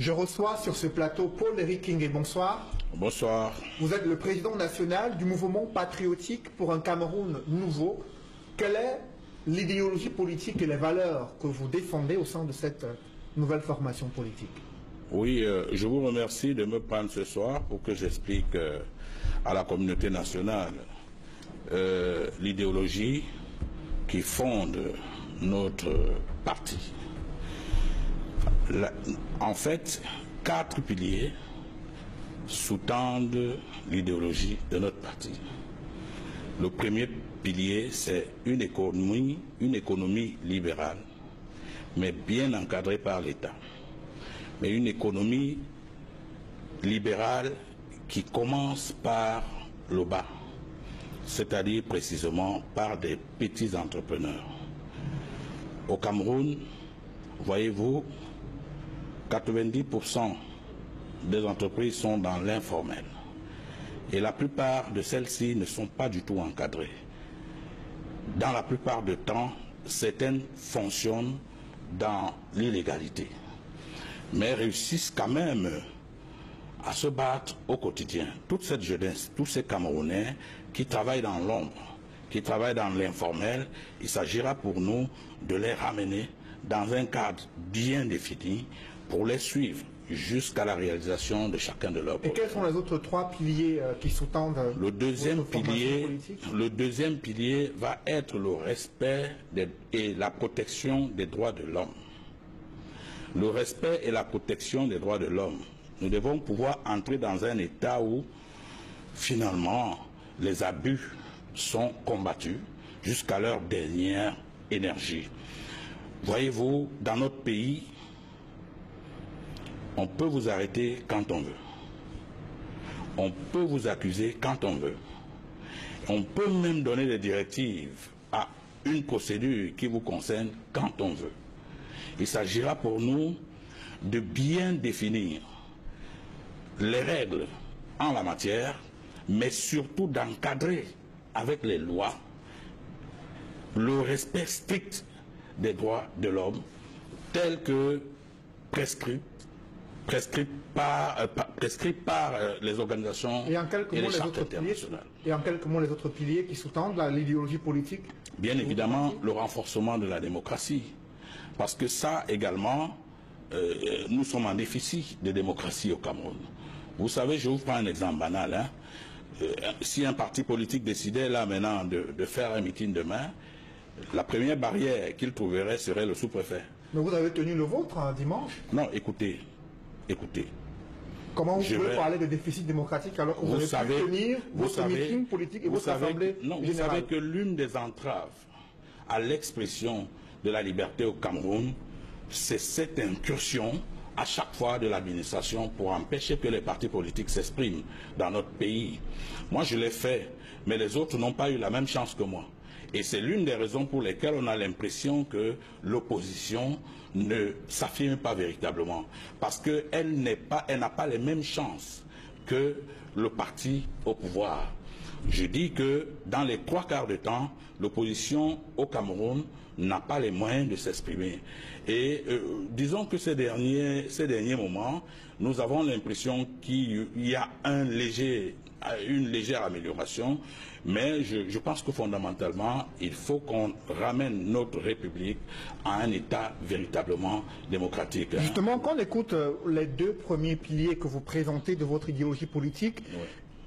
Je reçois sur ce plateau Paul-Éric Kingé. Bonsoir. Bonsoir. Vous êtes le président national du mouvement patriotique pour un Cameroun nouveau. Quelle est l'idéologie politique et les valeurs que vous défendez au sein de cette nouvelle formation politique? Oui, je vous remercie de me prendre ce soir pour que j'explique à la communauté nationale l'idéologie qui fonde notre parti. En fait, 4 piliers sous-tendent l'idéologie de notre parti. Le premier pilier, c'est une économie libérale, mais bien encadrée par l'État. Mais une économie libérale qui commence par le bas, c'est-à-dire précisément par des petits entrepreneurs. Au Cameroun, voyez-vous, 90% des entreprises sont dans l'informel. Et la plupart de celles-ci ne sont pas du tout encadrées. Dans la plupart du temps, certaines fonctionnent dans l'illégalité, mais réussissent quand même à se battre au quotidien. Toute cette jeunesse, tous ces Camerounais qui travaillent dans l'ombre, qui travaillent dans l'informel, il s'agira pour nous de les ramener dans un cadre bien défini pour les suivre jusqu'à la réalisation de chacun de leurs projets. Et quels sont les autres 3 piliers qui sous-tendent le deuxième pilier va être le respect et la protection des droits de l'homme. Le respect et la protection des droits de l'homme. Nous devons pouvoir entrer dans un état où, finalement, les abus sont combattus jusqu'à leur dernière énergie. Voyez-vous, dans notre pays, on peut vous arrêter quand on veut. On peut vous accuser quand on veut. On peut même donner des directives à une procédure qui vous concerne quand on veut. Il s'agira pour nous de bien définir les règles en la matière, mais surtout d'encadrer avec les lois le respect strict des droits de l'homme tels que prescrits par les organisations et les chartes internationales. Et en quelques mots, les autres piliers qui sous-tendent l'idéologie politique? Bien évidemment, le renforcement de la démocratie. Parce que ça également, nous sommes en déficit de démocratie au Cameroun. Vous savez, je vous prends un exemple banal. Hein. Si un parti politique décidait là maintenant de faire un meeting demain, la première barrière qu'il trouverait serait le sous-préfet. Mais vous avez tenu le vôtre dimanche? Non, écoutez. Comment vous pouvez parler de déficit démocratique alors que vous avez pu tenir votre meeting politique et votre assemblée générale? Vous savez que l'une des entraves à l'expression de la liberté au Cameroun, c'est cette incursion à chaque fois de l'administration pour empêcher que les partis politiques s'expriment dans notre pays. Moi, je l'ai fait, mais les autres n'ont pas eu la même chance que moi. Et c'est l'une des raisons pour lesquelles on a l'impression que l'opposition ne s'affirme pas véritablement. Parce qu'elle n'a pas les mêmes chances que le parti au pouvoir. Je dis que dans les 3/4 du temps, l'opposition au Cameroun n'a pas les moyens de s'exprimer. Et disons que ces derniers moments, nous avons l'impression qu'il y a une légère amélioration, mais je pense que fondamentalement, il faut qu'on ramène notre République à un État véritablement démocratique. Justement, quand on écoute les 2 premiers piliers que vous présentez de votre idéologie politique, oui,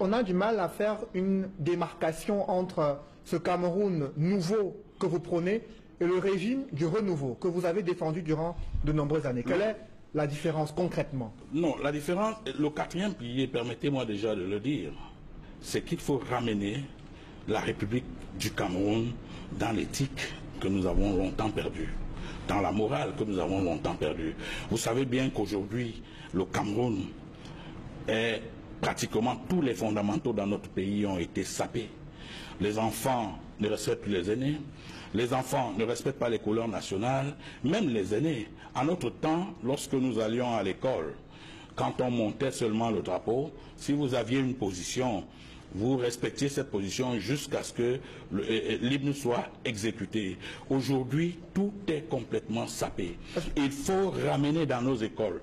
on a du mal à faire une démarcation entre ce Cameroun nouveau que vous prônez et le régime du renouveau que vous avez défendu durant de nombreuses années. Quelle est la différence concrètement? Non, la différence, le 4e pilier, permettez-moi déjà de le dire, c'est qu'il faut ramener la République du Cameroun dans l'éthique que nous avons longtemps perdue, dans la morale que nous avons longtemps perdue. Vous savez bien qu'aujourd'hui, le Cameroun est pratiquement tous les fondamentaux dans notre pays ont été sapés. Les enfants ne respectent plus les aînés, les enfants ne respectent pas les couleurs nationales, même les aînés. À notre temps, lorsque nous allions à l'école, quand on montait seulement le drapeau, si vous aviez une position vous respectiez cette position jusqu'à ce que l'hymne soit exécuté. Aujourd'hui, tout est complètement sapé. Il faut ramener dans nos écoles,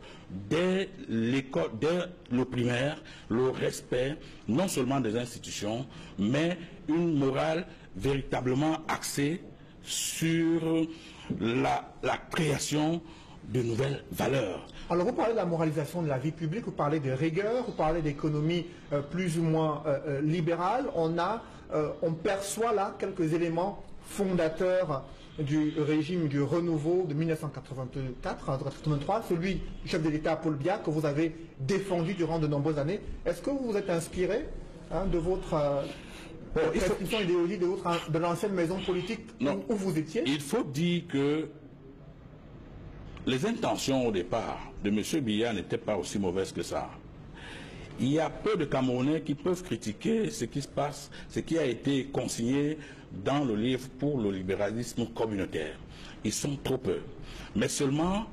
dès le primaire, le respect non seulement des institutions, mais une morale véritablement axée sur la création de nouvelles valeurs. Alors vous parlez de la moralisation de la vie publique, vous parlez de rigueur, vous parlez d'économie plus ou moins libérale. On perçoit là quelques éléments fondateurs du régime du renouveau de 1983, celui du chef de l'État Paul Biya que vous avez défendu durant de nombreuses années. Est-ce que vous vous êtes inspiré de votre prescription idéologique de l'ancienne maison politique où vous étiez? Il faut dire que les intentions au départ de M. Biya n'étaient pas aussi mauvaises que ça. Il y a peu de Camerounais qui peuvent critiquer ce qui se passe, ce qui a été consigné dans le livre pour le libéralisme communautaire. Ils sont trop peu. Mais seulement,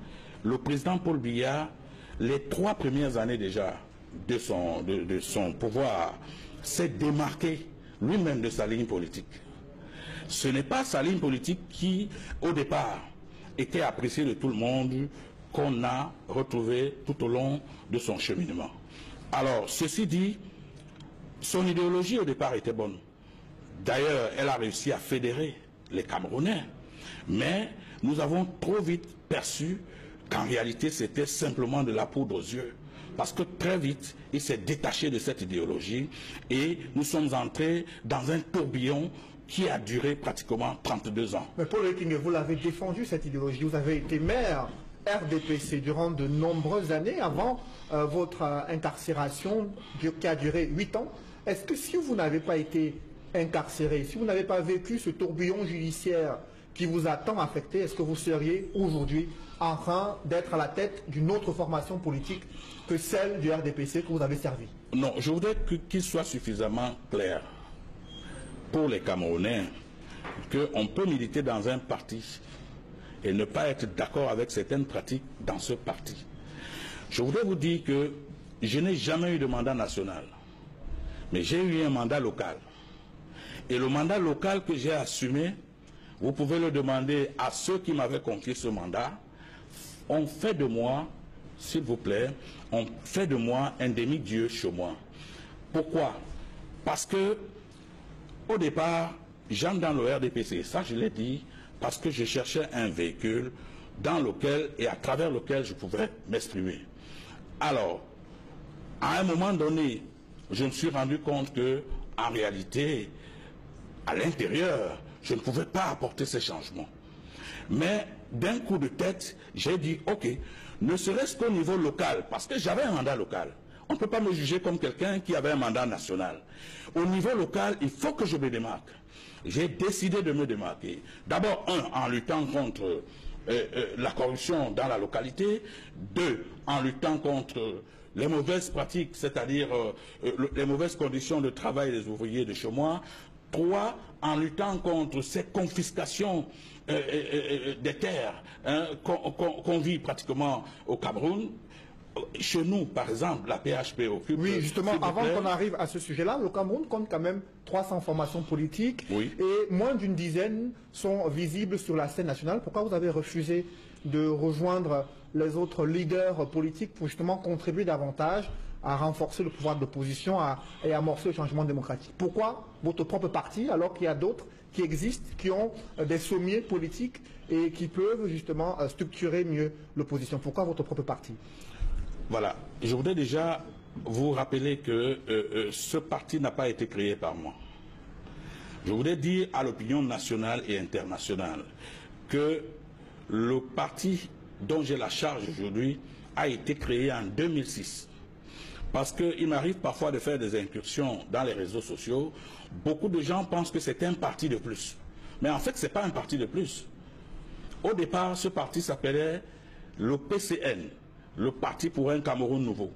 le président Paul Biya, les 3 premières années déjà de son pouvoir, s'est démarqué lui-même de sa ligne politique. Ce n'est pas sa ligne politique qui, au départ, était apprécié de tout le monde, qu'on a retrouvé tout au long de son cheminement. Alors, ceci dit, son idéologie au départ était bonne. D'ailleurs, elle a réussi à fédérer les Camerounais. Mais nous avons trop vite perçu qu'en réalité, c'était simplement de la poudre aux yeux. Parce que très vite, il s'est détaché de cette idéologie et nous sommes entrés dans un tourbillon qui a duré pratiquement 32 ans. Mais Paul Ekenge, vous l'avez défendu cette idéologie, vous avez été maire RDPC durant de nombreuses années avant votre incarcération qui a duré 8 ans. Est-ce que si vous n'avez pas été incarcéré, si vous n'avez pas vécu ce tourbillon judiciaire qui vous a tant affecté, est-ce que vous seriez aujourd'hui en train d'être à la tête d'une autre formation politique que celle du RDPC que vous avez servi? Non, je voudrais qu'il soit suffisamment clair pour les Camerounais qu'on peut militer dans un parti et ne pas être d'accord avec certaines pratiques dans ce parti. Je voudrais vous dire que je n'ai jamais eu de mandat national, mais j'ai eu un mandat local. Et le mandat local que j'ai assumé, vous pouvez le demander à ceux qui m'avaient confié ce mandat, on fait de moi, s'il vous plaît, on fait de moi un demi-dieu chez moi. Pourquoi? Parce que au départ, j'entre dans le RDPC, ça je l'ai dit, parce que je cherchais un véhicule dans lequel et à travers lequel je pouvais m'exprimer. Alors, à un moment donné, je me suis rendu compte que, en réalité, à l'intérieur, je ne pouvais pas apporter ces changements. Mais d'un coup de tête, j'ai dit, ok, ne serait-ce qu'au niveau local, parce que j'avais un mandat local. On ne peut pas me juger comme quelqu'un qui avait un mandat national. Au niveau local, il faut que je me démarque. J'ai décidé de me démarquer. D'abord, en luttant contre la corruption dans la localité. 2, en luttant contre les mauvaises pratiques, c'est-à-dire les mauvaises conditions de travail des ouvriers de chez moi. 3, en luttant contre ces confiscations des terres qu'on vit pratiquement au Cameroun. Chez nous, par exemple, la PHP occupe... Oui, justement, avant qu'on arrive à ce sujet-là, le Cameroun compte quand même 300 formations politiques et moins d'une dizaine sont visibles sur la scène nationale. Pourquoi vous avez refusé de rejoindre les autres leaders politiques pour justement contribuer davantage à renforcer le pouvoir de l'opposition et amorcer le changement démocratique? Pourquoi votre propre parti, alors qu'il y a d'autres qui existent, qui ont des sommiers politiques et qui peuvent justement structurer mieux l'opposition? Pourquoi votre propre parti? Voilà, je voudrais déjà vous rappeler que ce parti n'a pas été créé par moi. Je voudrais dire à l'opinion nationale et internationale que le parti dont j'ai la charge aujourd'hui a été créé en 2006. Parce qu'il m'arrive parfois de faire des incursions dans les réseaux sociaux. Beaucoup de gens pensent que c'est un parti de plus. Mais en fait, ce n'est pas un parti de plus. Au départ, ce parti s'appelait le PCN. Le Parti pour un Cameroun nouveau.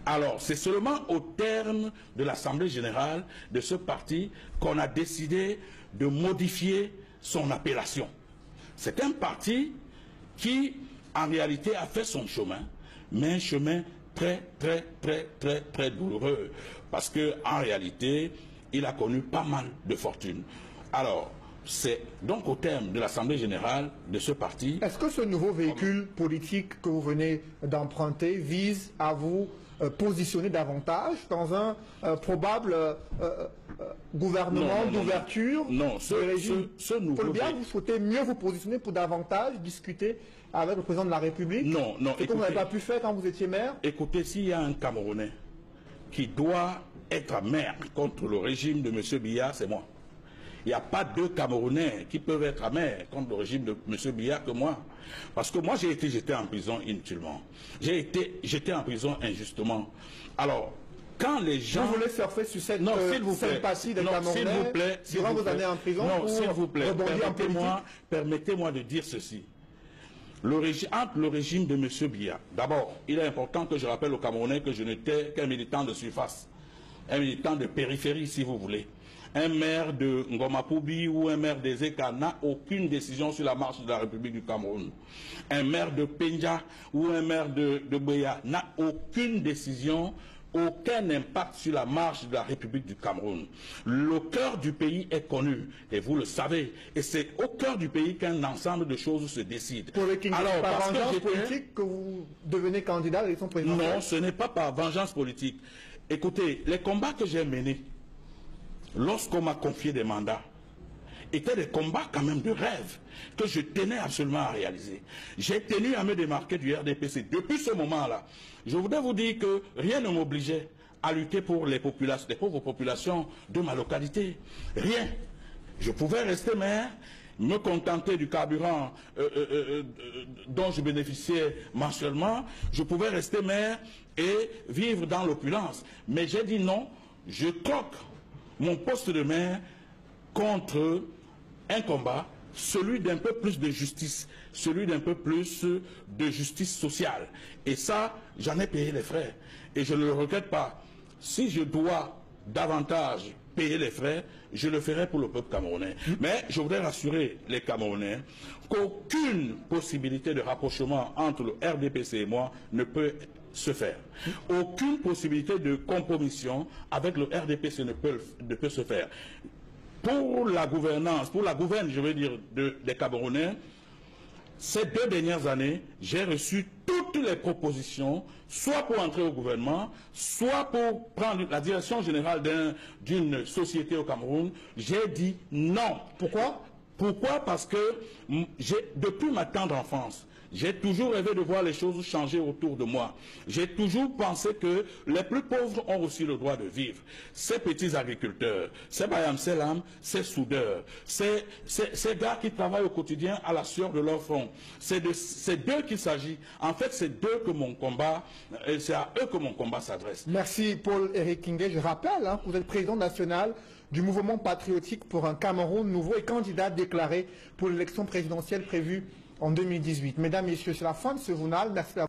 Alors, c'est seulement au terme de l'Assemblée générale de ce parti qu'on a décidé de modifier son appellation. C'est un parti qui, en réalité, a fait son chemin, mais un chemin très, très, très, très, très douloureux. Parce qu'en réalité, il a connu pas mal de fortune. Alors, c'est donc au terme de l'Assemblée générale de ce parti... Est-ce que ce nouveau véhicule politique que vous venez d'emprunter vise à vous positionner davantage dans un probable gouvernement d'ouverture? Non, ce nouveau bien, vous souhaitez mieux vous positionner pour davantage discuter avec le président de la République? Non. C'est que vous n'avez pas pu faire quand vous étiez maire? Écoutez, s'il y a un Camerounais qui doit être maire contre le régime de M. Biya, c'est moi. Il n'y a pas deux Camerounais qui peuvent être amers contre le régime de M. Biya que moi. Parce que moi, j'ai été jeté en prison inutilement. J'ai été jeté en prison injustement. Alors, quand les gens... Vous voulez surfer sur cette sympathie des Camerounais durant vos années en prison? Non, s'il vous plaît, permettez-moi de dire ceci. Entre le régime de M. Biya, d'abord, il est important que je rappelle aux Camerounais que je n'étais qu'un militant de surface, un militant de périphérie, si vous voulez. Un maire de Ngoma Poubi ou un maire des Eka n'a aucune décision sur la marche de la République du Cameroun. Un maire de Penja ou un maire de Boya n'a aucune décision, aucun impact sur la marche de la République du Cameroun. Le cœur du pays est connu, et vous le savez. Et c'est au cœur du pays qu'un ensemble de choses se décident. Alors, par vengeance politique que vous devenez candidat à l'élection présidentielle? Non, ce n'est pas par vengeance politique. Écoutez, les combats que j'ai menés, lorsqu'on m'a confié des mandats, étaient des combats quand même de rêve que je tenais absolument à réaliser. J'ai tenu à me démarquer du RDPC. Depuis ce moment-là, je voudrais vous dire que rien ne m'obligeait à lutter pour les populations, les pauvres populations de ma localité. Rien. Je pouvais rester maire, me contenter du carburant dont je bénéficiais mensuellement. Je pouvais rester maire et vivre dans l'opulence. Mais j'ai dit non, je troque mon poste de maire contre un combat, celui d'un peu plus de justice, celui d'un peu plus de justice sociale. Et ça, j'en ai payé les frais. Et je ne le regrette pas. Si je dois davantage payer les frais, je le ferai pour le peuple camerounais. Mais je voudrais rassurer les Camerounais qu'aucune possibilité de rapprochement entre le RDPC et moi ne peut se faire. Aucune possibilité de compromission avec le RDPC ne peut se faire. Pour la gouvernance, pour la gouverne, je veux dire, des Camerounais, ces 2 dernières années, j'ai reçu toutes les propositions, soit pour entrer au gouvernement, soit pour prendre la direction générale d'une société au Cameroun. J'ai dit non. Pourquoi? Pourquoi? Parce que depuis ma tendre enfance, j'ai toujours rêvé de voir les choses changer autour de moi. J'ai toujours pensé que les plus pauvres ont aussi le droit de vivre. Ces petits agriculteurs, ces Bayam Selam, ces soudeurs, ces gars qui travaillent au quotidien à la sueur de leur front, c'est d'eux qu'il s'agit. En fait, c'est d'eux que mon combat, c'est à eux que mon combat s'adresse. Merci Paul-Éric Kingué. Je rappelle que vous êtes président national du mouvement patriotique pour un Cameroun nouveau et candidat déclaré pour l'élection présidentielle prévue en 2018. Mesdames, Messieurs, c'est la fin de ce journal. Merci d'avoir